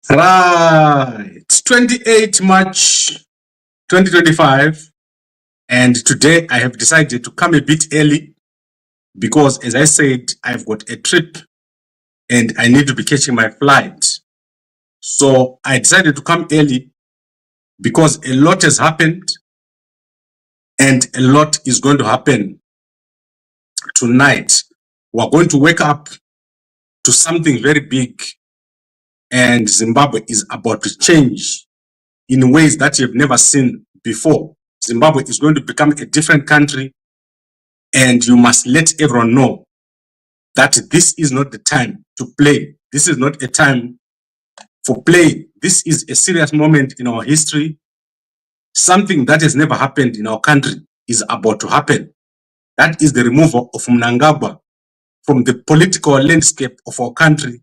Right. 28 March 2025. And today I have decided to come a bit early because, as I said, I've got a trip and I need to be catching my flight. So I decided to come early because a lot has happened and a lot is going to happen tonight. We're going to wake up to something very big, and Zimbabwe is about to change in ways that you've never seen before. Zimbabwe is going to become a different country, and you must let everyone know that this is not the time to play. This is not a time for play. This is a serious moment in our history. Something that has never happened in our country is about to happen. That is the removal of Mnangagwa from the political landscape of our country.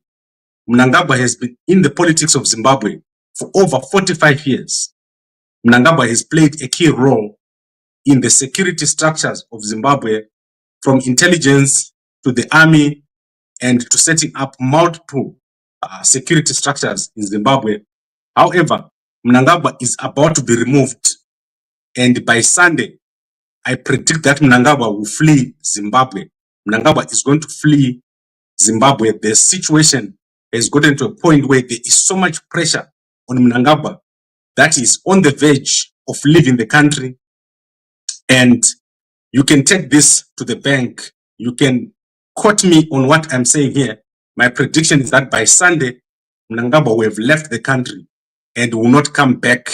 Mnangagwa has been in the politics of Zimbabwe for over 45 years. Mnangagwa has played a key role in the security structures of Zimbabwe, from intelligence to the army and to setting up multiple security structures in Zimbabwe. However, Mnangagwa is about to be removed, and by Sunday, I predict that Mnangagwa will flee Zimbabwe. Mnangagwa is going to flee Zimbabwe. The situation has gotten to a point where there is so much pressure on Mnangagwa that is on the verge of leaving the country. And you can take this to the bank. You can quote me on what I'm saying here. My prediction is that by Sunday, Mnangagwa will have left the country and will not come back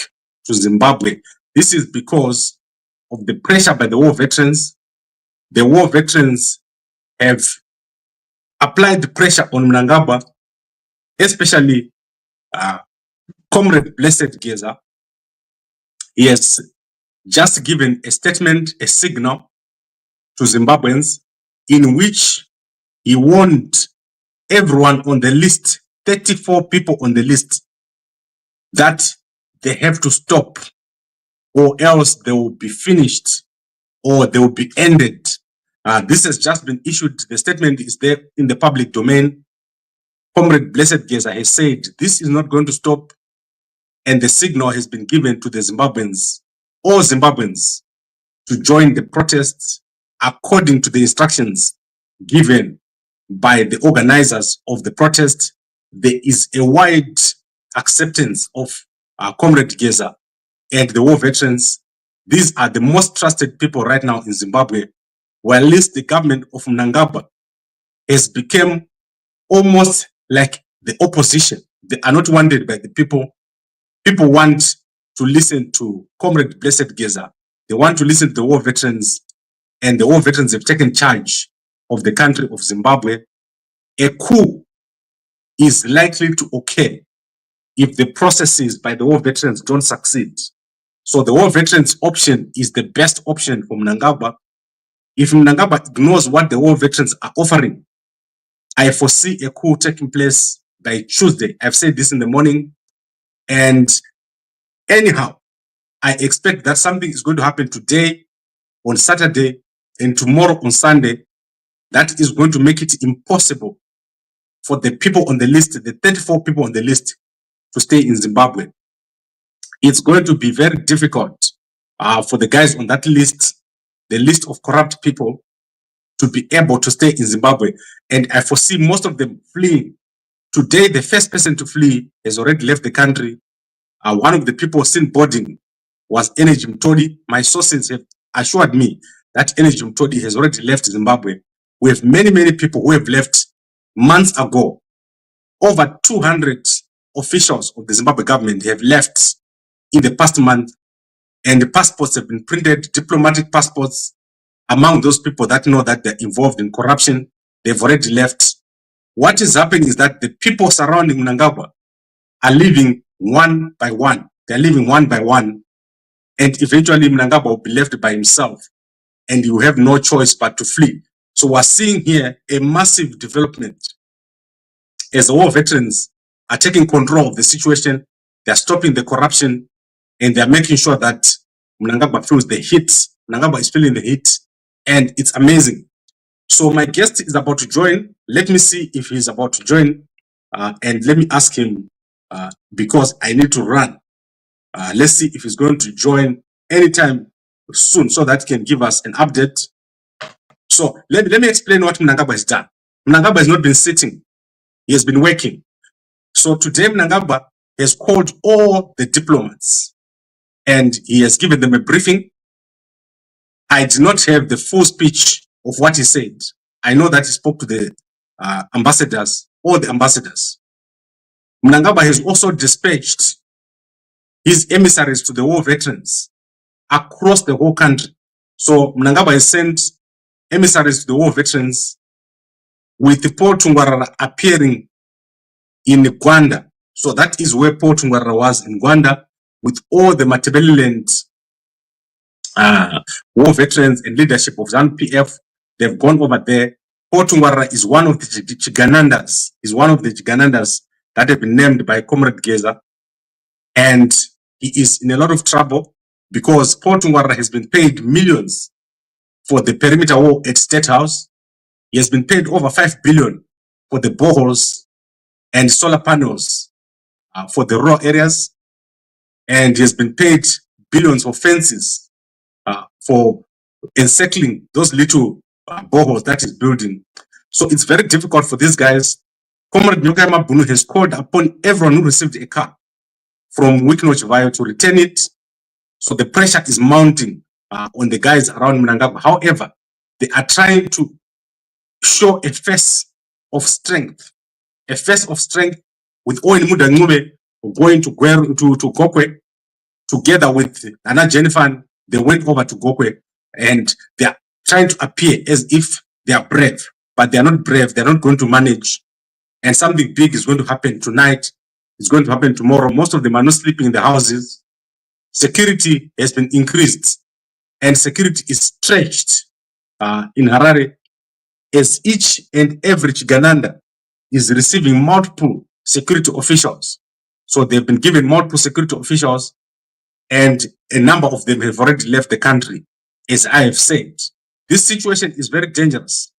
to Zimbabwe. This is because of the pressure by the war veterans. The war veterans have applied pressure on Mnangagwa, especially Comrade Blessed Geza. He has just given a statement, a signal to Zimbabweans, in which he warned everyone on the list, 34 people on the list, that they have to stop or else they will be finished or they will be ended. This has just been issued. The statement is there in the public domain. Comrade Blessed Geza has said this is not going to stop, and the signal has been given to the Zimbabweans, all Zimbabweans, to join the protests according to the instructions given by the organizers of the protest. There is a wide acceptance of Comrade Geza and the war veterans. These are the most trusted people right now in Zimbabwe, where at least the government of Mnangagwa has become almost like the opposition. They are not wanted by the people. People want to listen to Comrade Blessed Geza. They want to listen to the war veterans, and the war veterans have taken charge of the country of Zimbabwe. A coup is likely to occur if the processes by the war veterans don't succeed. So the war veterans option is the best option for Mnangagwa. If Mnangagwa ignores what the war veterans are offering, I foresee a coup taking place by Tuesday. I've said this in the morning. And anyhow, I expect that something is going to happen today, on Saturday, and tomorrow on Sunday, that is going to make it impossible for the people on the list, the 34 people on the list, to stay in Zimbabwe. It's going to be very difficult for the guys on that list, the list of corrupt people, to be able to stay in Zimbabwe. And I foresee most of them fleeing. Today, the first person to flee has already left the country. One of the people seen boarding was Energy Mtodi. My sources have assured me that Energy Mtodi has already left Zimbabwe. We have many, many people who have left months ago. Over 200 officials of the Zimbabwe government have left in the past month, and the passports have been printed, diplomatic passports. Among those people that know that they're involved in corruption, they've already left. What is happening is that the people surrounding Mnangagwa are leaving one by one. They're leaving one by one. And eventually Mnangagwa will be left by himself, and you have no choice but to flee. So we're seeing here a massive development as the war veterans are taking control of the situation. They're stopping the corruption, and they're making sure that Mnangagwa feels the heat. Mnangagwa is feeling the heat, and it's amazing. So my guest is about to join. Let me see if he's about to join, and let me ask him because I need to run. Let's see if he's going to join anytime soon so that he can give us an update. So let me explain what Mnangagwa has done. Mnangagwa has not been sitting. He has been working. So today Mnangagwa has called all the diplomats and he has given them a briefing. I did not have the full speech of what he said. I know that he spoke to the ambassadors, all the ambassadors. Mnangagwa has also dispatched his emissaries to the war veterans across the whole country. So Mnangagwa has sent emissaries to the war veterans with Paul Tungwarara appearing in Gwanda. So that is where Paul Tungwarara was, in Gwanda, with all the Matabeleland war veterans and leadership of ZANU-PF. They've gone over there. Paul Tungwarara is one of the Chiganandas. Is one of the Chiganandas that have been named by Comrade Geza. And he is in a lot of trouble because Paul Tungwarara has been paid millions for the perimeter wall at State House. He has been paid over 5 billion for the boreholes and solar panels for the rural areas. And he has been paid billions for fences for encircling those little boreholes that is building. So it's very difficult for these guys. Comrade Nyokaima Bunu has called upon everyone who received a car from Wikino Chivayo to return it. So the pressure is mounting on the guys around Mnangagwa. However, they are trying to show a face of strength. A face of strength with Owen Mudangube going to Gokwe together with Nana Jennifer. They went over to Gokwe and they are trying to appear as if they are brave, but they are not brave. They are not going to manage. And something big is going to happen tonight. It's going to happen tomorrow. Most of them are not sleeping in the houses. Security has been increased and security is stretched in Harare as each and every Chigananda is receiving multiple security officials. So they've been given multiple security officials and a number of them have already left the country. As I have said, this situation is very dangerous.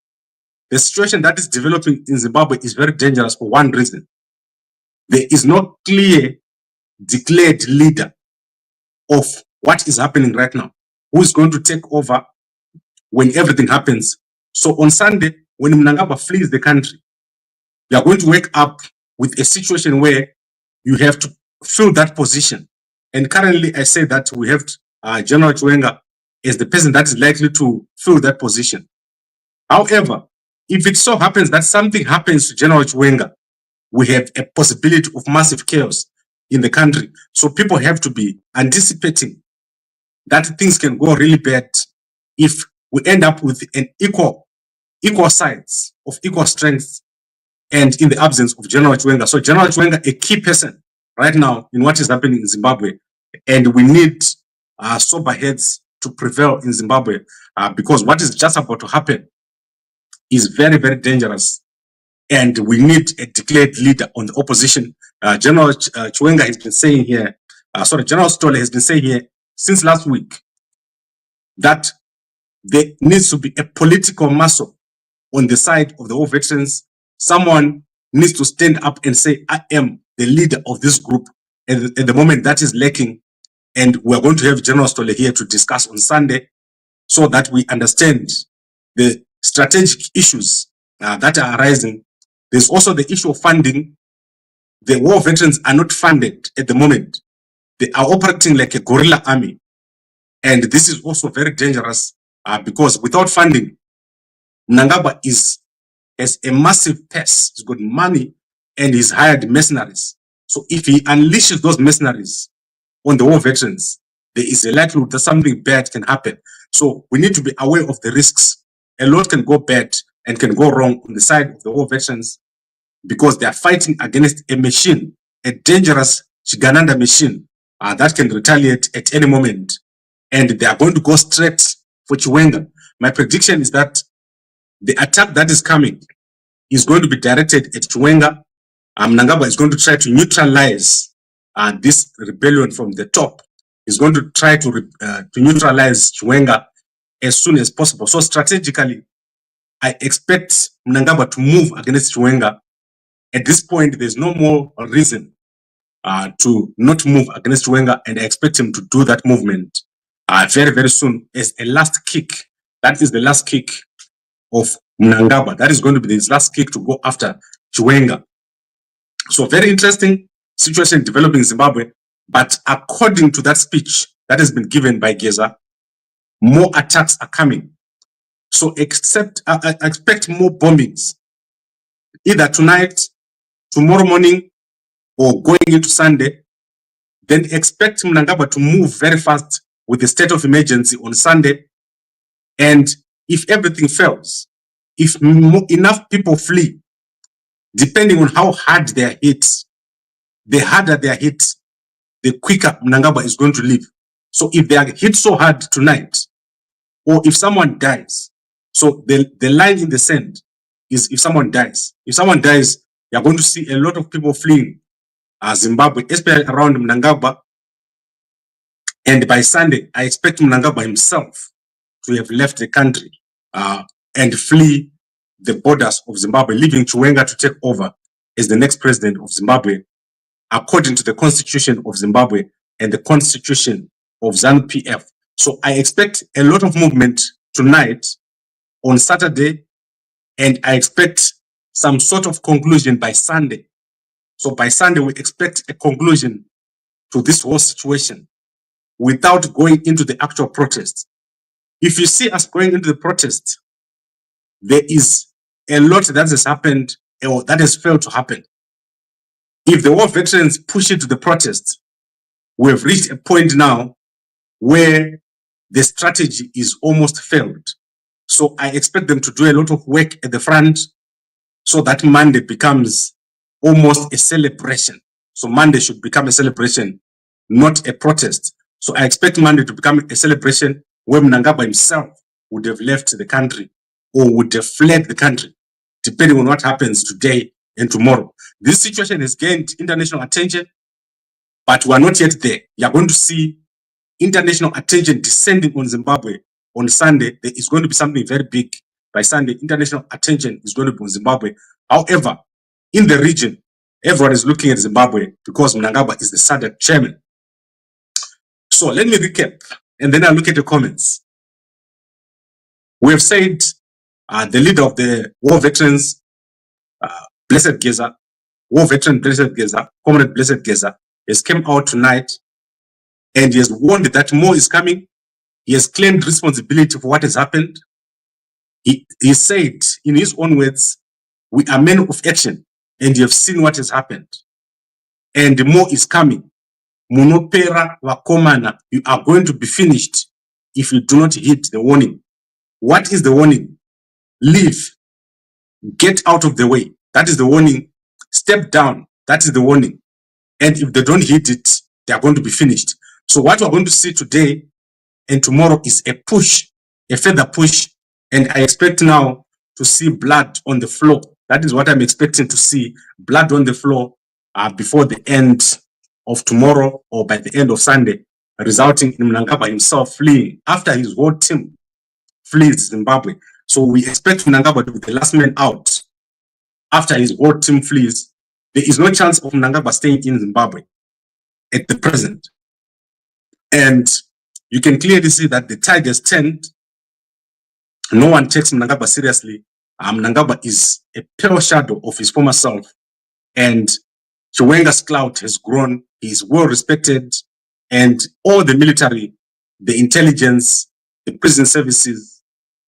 The situation that is developing in Zimbabwe is very dangerous for one reason. There is no clear declared leader of what is happening right now, who is going to take over when everything happens. So on Sunday, when Mnangagwa flees the country, you are going to wake up with a situation where you have to fill that position. And currently, I say that we have General Chiwenga as the person that is likely to fill that position. However, if it so happens that something happens to General Chiwenga, we have a possibility of massive chaos in the country. So people have to be anticipating that things can go really bad if we end up with an equal sides of equal strength and in the absence of General Chiwenga. So General Chiwenga, a key person right now in what is happening in Zimbabwe, and we need sober heads to prevail in Zimbabwe because what is just about to happen is very, very dangerous. And we need a declared leader on the opposition. General Chiwenga has been saying here, General Stolle has been saying here since last week that there needs to be a political muscle on the side of the war veterans. Someone needs to stand up and say, I am the leader of this group. And at the moment that is lacking. And we're going to have General Stolle here to discuss on Sunday so that we understand the strategic issues that are arising. There's also the issue of funding. The war veterans are not funded at the moment. They are operating like a guerrilla army. And this is also very dangerous because without funding, Mnangagwa has a massive purse. He's got money and he's hired mercenaries. So if he unleashes those mercenaries on the war veterans, there is a likelihood that something bad can happen. So we need to be aware of the risks. A lot can go bad and can go wrong on the side of the war veterans because they are fighting against a machine, a dangerous Chigananda machine that can retaliate at any moment. And they are going to go straight for Chiwenga. My prediction is that the attack that is coming is going to be directed at Chiwenga. Mnangagwa is going to try to neutralize this rebellion from the top. He's going to try to neutralize Chiwenga as soon as possible. So strategically, I expect Mnangagwa to move against Chiwenga. At this point, there's no more reason to not move against Chiwenga, and I expect him to do that movement very, very soon as a last kick. That is the last kick of Mnangagwa. That is going to be his last kick to go after Chiwenga. So very interesting situation developing in Zimbabwe. But according to that speech that has been given by Geza, more attacks are coming. So expect more bombings, either tonight, tomorrow morning, or going into Sunday. Then expect Mnangagwa to move very fast with the state of emergency on Sunday. And if everything fails, if enough people flee, depending on how hard they are hit, the harder they are hit, the quicker Mnangagwa is going to leave. So if they are hit so hard tonight, or if someone dies, so the line in the sand is if someone dies. If someone dies, you're going to see a lot of people fleeing Zimbabwe, especially around Mnangagwa. And by Sunday, I expect Mnangagwa himself to have left the country and flee the borders of Zimbabwe, leaving Chiwenga to take over as the next president of Zimbabwe, according to the constitution of Zimbabwe and the constitution of ZANU-PF. So I expect a lot of movement tonight on Saturday, and I expect some sort of conclusion by Sunday. So by Sunday, we expect a conclusion to this whole situation without going into the actual protest. If you see us going into the protest, there is a lot that has happened or that has failed to happen. If the war veterans push into the protest, we have reached a point now where the strategy is almost failed. So I expect them to do a lot of work at the front so that Monday becomes almost a celebration. So Monday should become a celebration, not a protest. So I expect Monday to become a celebration where Mnangagwa himself would have left the country or would have fled the country, depending on what happens today and tomorrow. This situation has gained international attention, but we are not yet there. You are going to see international attention descending on Zimbabwe on Sunday. There is going to be something very big by Sunday. International attention is going to be on Zimbabwe. However, in the region, everyone is looking at Zimbabwe because Mnangagwa is the SADC chairman. So let me recap, and then I'll look at the comments. We have said the leader of the war veterans, Blessed Geza, war veteran Blessed Geza, Comrade Blessed Geza, has come out tonight and he has warned that more is coming. He has claimed responsibility for what has happened. He said in his own words, we are men of action and you have seen what has happened. And more is coming. Munopera Wakomana, you are going to be finished if you do not heed the warning. What is the warning? Leave. Get out of the way. That is the warning. Step down. That is the warning. And if they don't heed it, they are going to be finished. So what we're going to see today and tomorrow is a push, a further push. And I expect now to see blood on the floor. That is what I'm expecting to see, blood on the floor before the end of tomorrow or by the end of Sunday, resulting in Mnangagwa himself fleeing after his whole team flees Zimbabwe. So we expect Mnangagwa to be the last man out after his whole team flees. There is no chance of Mnangagwa staying in Zimbabwe at the present. And you can clearly see that the tide has turned. No one takes Mnangagwa seriously. Mnangagwa is a pale shadow of his former self. And Chiwenga's clout has grown. He is well respected. And all the military, the intelligence, the prison services,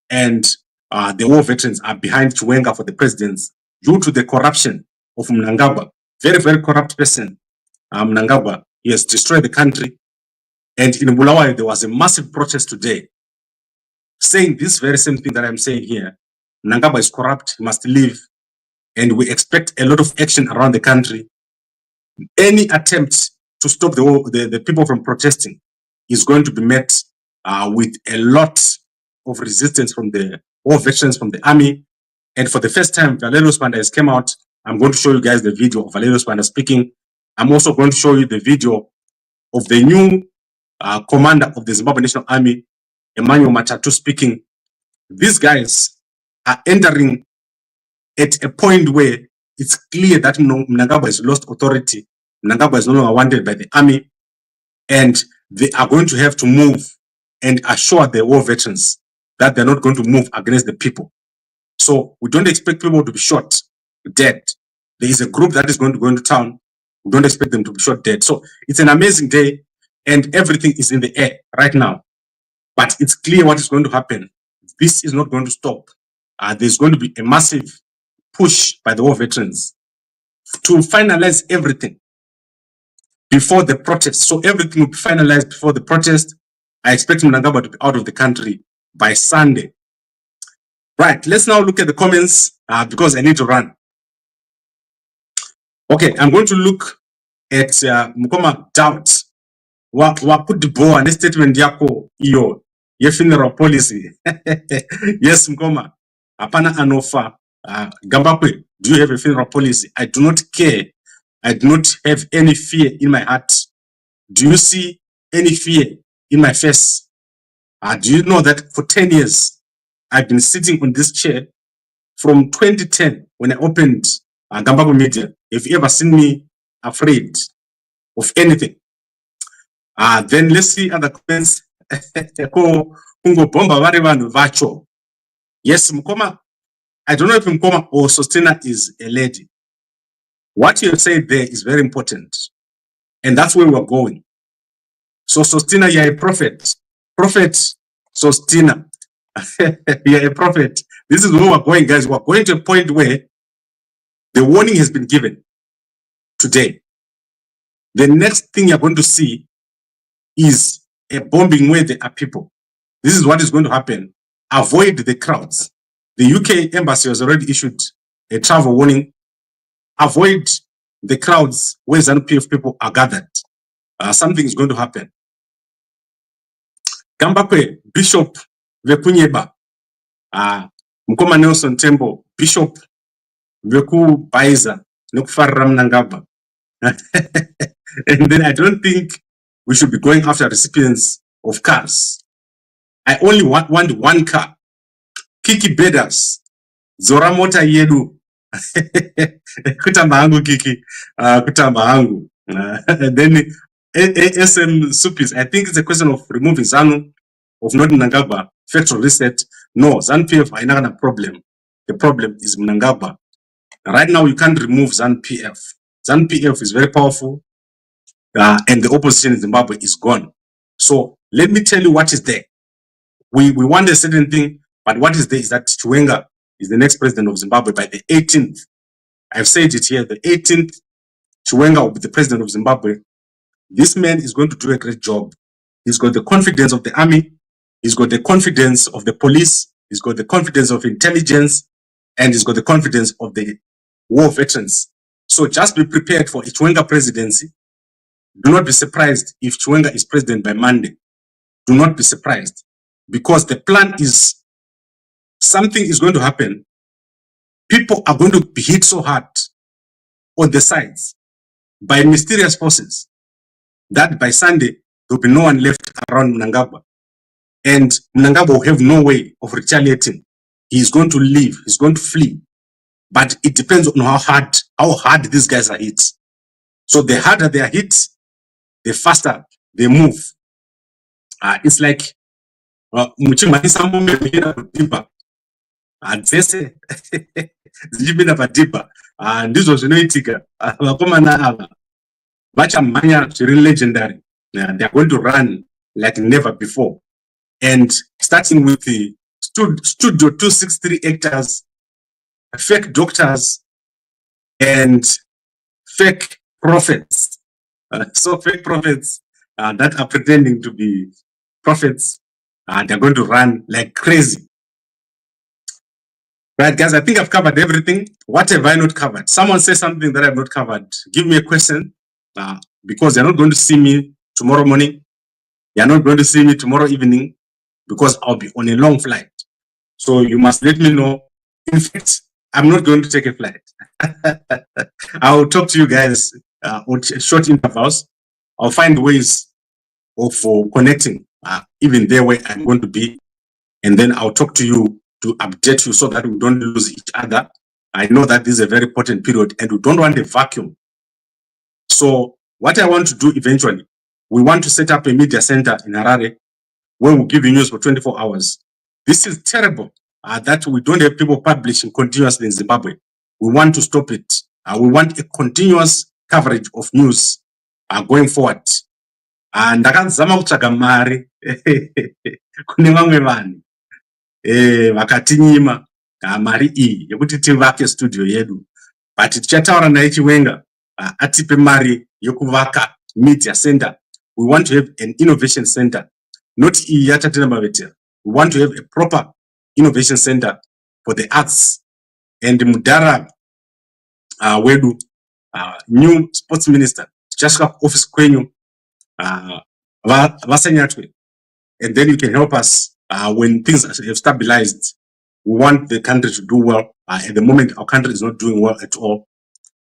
and the war veterans are behind Chiwenga for the presidency due to the corruption of Mnangagwa. Very, very corrupt person, Mnangagwa. He has destroyed the country. And in Bulawayo, there was a massive protest today saying this very same thing that I'm saying here. Mnangagwa is corrupt, he must leave. And we expect a lot of action around the country. Any attempt to stop the people from protesting is going to be met with a lot of resistance from the war veterans, from the army. And for the first time, Valerio Spanda has come out. I'm going to show you guys the video of Valerio Spanda speaking. I'm also going to show you the video of the new commander of the Zimbabwe National Army, Emmanuel Matatu, speaking. These guys are entering at a point where it's clear that Mnangagwa has lost authority Mnangagwa is no longer wanted by the army, and they are going to have to move and assure the war veterans that they're not going to move against the people. So we don't expect people to be shot dead. There is a group that is going to go into town. We don't expect them to be shot dead. So it's an amazing day, and everything is in the air right now. But it's clear what is going to happen. This is not going to stop. There's going to be a massive push by the war veterans to finalize everything before the protest. So everything will be finalized before the protest. I expect Mnangagwa to be out of the country by Sunday. Right, let's now look at the comments because I need to run. Okay, I'm going to look at Mukoma Doubt. Wa put the ball and statement yako iyo ye funeral policy. Yes, Mukoma. Apana anofa. Gambakwe, do you have a funeral policy? I do not care. I do not have any fear in my heart. Do you see any fear in my face? Do you know that for 10 years, I've been sitting on this chair from 2010 when I opened Gambakwe Media? Have you ever seen me afraid of anything? Then let's see other comments. Yes, Mkoma. I don't know if Mkoma or Sostina is a lady. What you have said there is very important. And that's where we're going. So Sostina, you're a prophet. Prophet Sostina. You're a prophet. This is where we're going, guys. We're going to a point where the warning has been given today. The next thing you're going to see is a bombing where there are people. This is what is going to happen. Avoid the crowds. The UK embassy has already issued a travel warning. Avoid the crowds where ZANU-PF people are gathered. Something is going to happen. Gambakwe, Bishop Vekunyeba, Mkoma Nelson Tembo, Bishop Veku Baiza, Nukufara Mnangagwa. And then I don't think we should be going after recipients of cars. I only want one car. Kiki Bedas, Zora Mota Yedu. Kutamba hangu Kiki, Kutamba hangu. Then SM Supis, I think it's a question of removing ZANU, of not Mnangagwa, factual reset. No, ZANU-PF are not a problem. The problem is Mnangagwa. Right now, you can't remove ZANU-PF. ZANU-PF is very powerful, and the opposition in Zimbabwe is gone. So let me tell you what is there. We want a certain thing, but what is there is that Chiwenga is the next president of Zimbabwe by the 18th. I've said it here, the 18th, Chiwenga will be the president of Zimbabwe. This man is going to do a great job. He's got the confidence of the army. He's got the confidence of the police. He's got the confidence of intelligence. And he's got the confidence of the war veterans. So just be prepared for a Chiwenga presidency. Do not be surprised if Chiwenga is president by Monday. Do not be surprised. Because the plan is, something is going to happen. People are going to be hit so hard on the sides by mysterious forces that by Sunday, there will be no one left around Mnangagwa. And Mnangagwa will have no way of retaliating. He's going to leave. He's going to flee. But it depends on how hard these guys are hit. So the harder they are hit, the faster they move. It's like ndizo zvinoitika vakomana ava vachamhanya zviri legendary. They are going to run like never before. And starting with the Studio 263 actors, fake doctors, and fake prophets. So fake prophets that are pretending to be prophets, they're going to run like crazy. Right, guys, I think I've covered everything. What have I not covered? Someone say something that I've not covered. Give me a question, because you're not going to see me tomorrow morning. You're not going to see me tomorrow evening, because I'll be on a long flight. So you must let me know. In fact, I'm not going to take a flight. I will talk to you guys on short intervals. I'll find ways of connecting, even there where I'm going to be. And then I'll talk to you to update you so that we don't lose each other. I know that this is a very important period and we don't want a vacuum. So So what I want to do eventually, we want to set up a media center in Harare where we'll give you news for 24 hours. This is terrible that we don't have people publishing continuously in Zimbabwe. We want to stop it. We want a continuous coverage of news going forward. Ndakazama kutsvaga mari kune vamwe vanhu vakatinyima mari iyi yekuti tivake studio yedu, but tichataura naye Chiwenga atipe mari yekuvaka media center. We want to have an innovation center, not iyi yatatira mavetera. We want to have a proper innovation center for the arts. And Mudara wedu new sports minister tichasvika office kwenyu vasanyatwe, and then you can help us when things have stabilized. We want the country to do well. At the moment, our country is not doing well at all.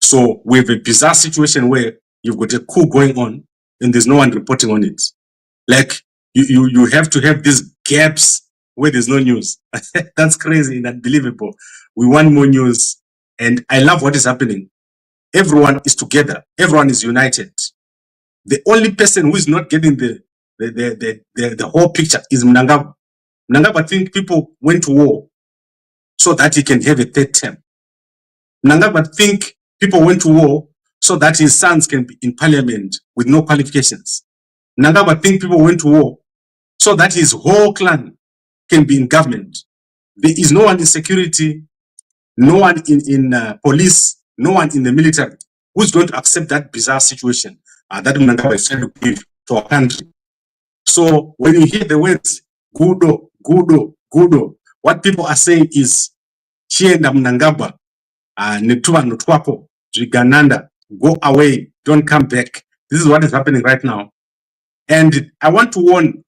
So we have a bizarre situation where you've got a coup going on and there's no one reporting on it. Like you have to have these gaps where there's no news. That's crazy and unbelievable. We want more news, and I love what is happening. Everyone is together. Everyone is united. The only person who is not getting the whole picture is Mnangagwa. Mnangagwa think people went to war so that he can have a third term. Mnangagwa think people went to war so that his sons can be in parliament with no qualifications. Mnangagwa think people went to war so that his whole clan can be in government. There is no one in security, no one in police, no one in the military who's going to accept that bizarre situation that Mnangagwa is trying to give to our country. So when you hear the words Gudo, Gudo, Gudo, what people are saying is Chienda Mnangagwa, Netua Notwako, Jigananda, go away, don't come back. This is what is happening right now. And I want to warn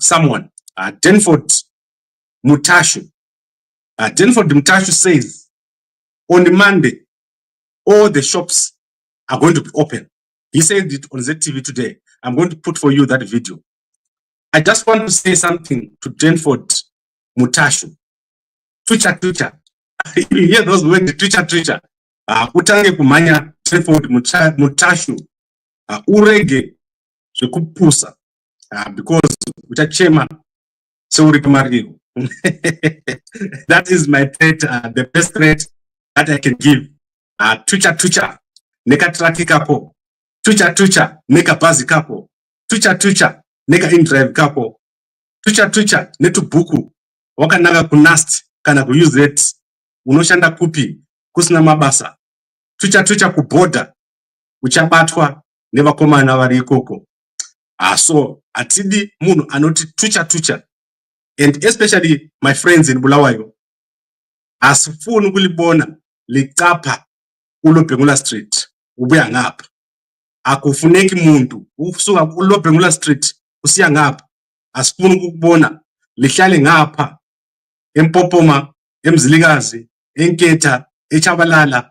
someone, Denford Mutashu. Denford Mutashu says on Monday, all the shops are going to be open. He said it on ZTV today. I'm going to put for you that video. I just want to say something to Denford Mutashu. Twitter. You hear those words, Twitter. Utange kumanya Denford Mutashu. Urege zvekupusa. Because uchachema seuri kumariru. That is my threat, the best threat that I can give. Twitter. Neka traki kapo. Twitter. Neka bazi kapo. Twitter. Neka indrive kapo. Twitter. Netu buku. Wakananga kunast. Kana kuuse it. Unoshanda kupi. Kusina mabasa. Twitter kuboda. Uchabatwa. Never koma na vari ikoko. So, atidi munu anoti Twitter. And especially my friends in Bulawayo. Asifunu kulibona likapa uLobhengula Street. Ubuya ngapha. Akufuneki muntu usuka uLobhengula Street usiya ngapha. Asifunu ukubona lihlale ngapha eMpopoma, eMzilikazi, eNketha, eChabalala,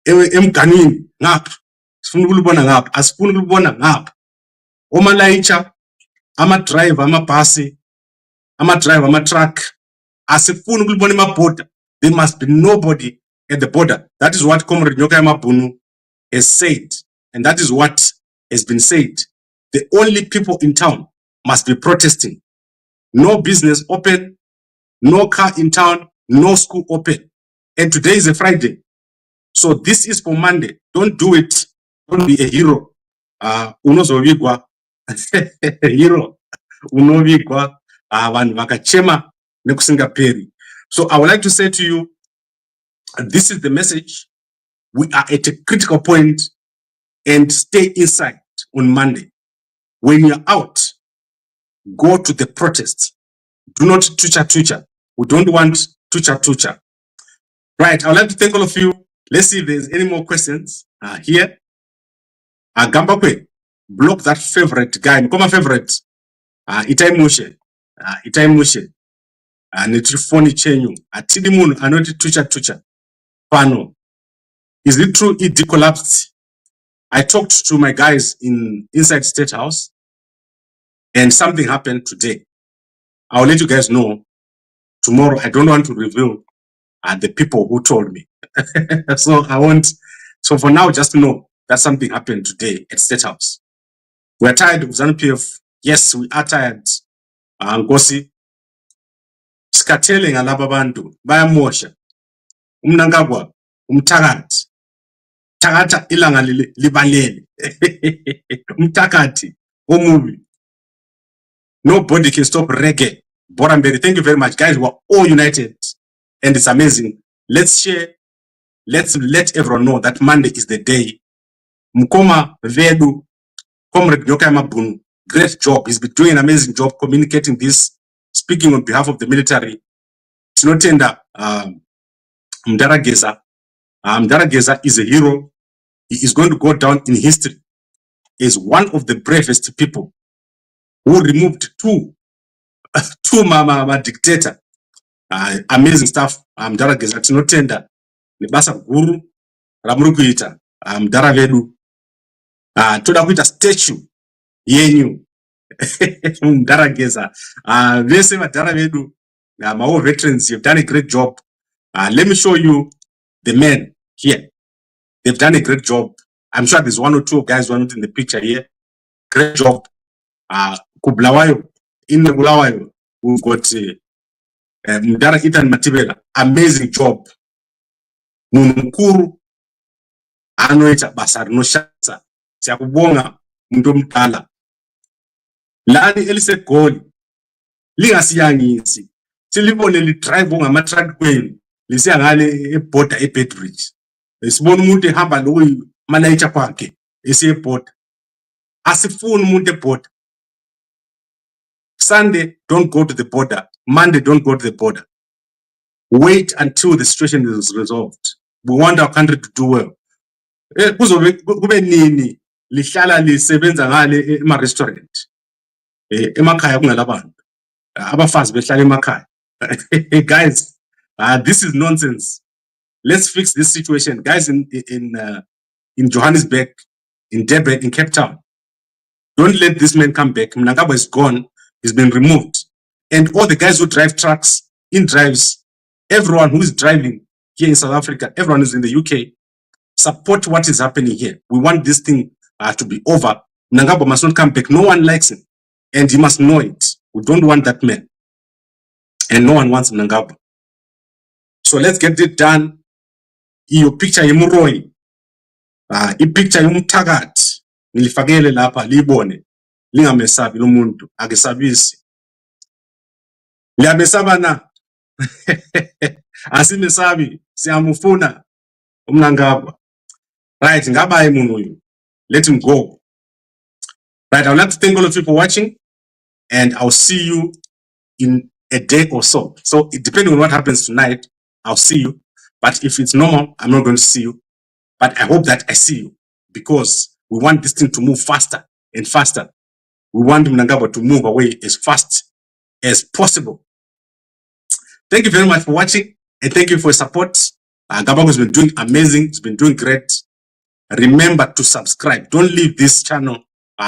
eMganini ngapha. Sifuna ukulibona ngapha. Asifuna ukulibona ngapha. Omalayicha, ama-driver, amabhasi, ama-driver, ama-truck. Asifuna ukulibona emaborder. There must be nobody at the border. That is what Comrade Nyoka Mabunu has said. And that is what has been said. The only people in town must be protesting. No business open, no car in town, no school open. And today is a Friday. So this is for Monday. Don't do it. Don't be a hero. Unozovigwa. Hero. Unovigwa. Vanhu vakachema nekusingaperi. So I would like to say to you, this is the message. We are at a critical point, and stay inside on Monday. When you're out, go to the protest. Do not Twitter. We don't want Twitter. Right, I would like to thank all of you. Let's see if there's any more questions here. Gambakwe, block that favorite guy. Mkoma favorite. Itai Mushe. Netrifoni chenyu. Atidi munu anoti Twitter. Pano. Is it true it collapsed? I talked to my guys inside State House, and something happened today. I'll let you guys know tomorrow. I don't want to reveal the people who told me. So I won't. So for now, just know that something happened today at State House. We're tired of ZANU-PF. Yes, we are tired. Nkosi, sikateleng alaba bantu, bayamosha. Mnangagwa, umthakathi. Thakatha ilanga libalele. Umthakathi, omubi. Nobody can stop reggae. Boramberi, thank you very much. Guys, we're all united. And it's amazing. Let's share. Let's let everyone know that Monday is the day. Mkoma Vedu, Comrade Nyoka Mabunu, great job. He's been doing an amazing job communicating this, speaking on behalf of the military. Tinotenda Mnangagwa. Mnangagwa is a hero. He is going to go down in history as one of the bravest people who removed two mama dictator. Amazing stuff. Mnangagwa tinotenda nebasa guru ramuri kuita mudhara vedu toda kuita statue yenyu Mnangagwa vese vadhara vedu my old veterans, you've done a great job. Let me show you the men here. They've done a great job. I'm sure there's one or two guys who are not in the picture here. Great job. Kublawayo, in Bulawayo, we've got Mdara Ethan Matibela. Amazing job. Mukuru anoita basa rinoshamisa siyakubonga muntu omdala lani eliset goli lingasiyangisi silibone lidrive ngama-truck kwenu lisiya ngale eborder eBedbridge sibona umuntu ehamba lokuyi manayicha kwakhe esiye eborder asifuni umuntu eborder. Sunday don't go to the border, Monday don't go to the border. Wait until the situation is resolved. We want our country to do well. Kube nini lihlala lisebenza ngale ema restaurant emakhaya kungalabantu abafazi behlala emakhaya. Guys, this is nonsense. Let's fix this situation, guys. In Johannesburg, in Durban, in Cape Town, don't let this man come back. Mnangagwa is gone. He's been removed. And all the guys who drive trucks, in drives, everyone who is driving here in South Africa, everyone who's in the UK, support what is happening here. We want this thing to be over. Mnangagwa must not come back. No one likes him. And he must know it. We don't want that man. And no one wants Mnangagwa. So let's get it done. Iyo picture yemuroi. I picture yomthakathi. Nilifakele lapha libone. Lingamesabi lo muntu akesabisi. Liyamesaba na. Asimesabi siyamufuna uMnangagwa. Right, ngabaye umuntu uyu. Let him go. Right, I would like to thank all of you for watching, and I'll see you in a day or so. So depending on what happens tonight, I'll see you. But if it's normal, I'm not going to see you. But I hope that I see you, because we want this thing to move faster and faster. We want Mnangagwa to move away as fast as possible. Thank you very much for watching, and thank you for your support. Gabango has been doing amazing. It's been doing great. Remember to subscribe. Don't leave this channel,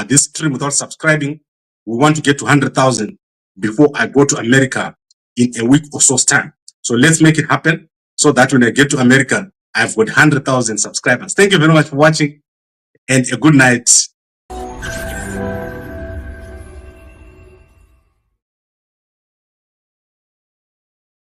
this stream without subscribing. We want to get to 100,000 before I go to America in a week or so's time. So let's make it happen, so that when I get to America, I've got 100,000 subscribers. Thank you very much for watching, and a good night.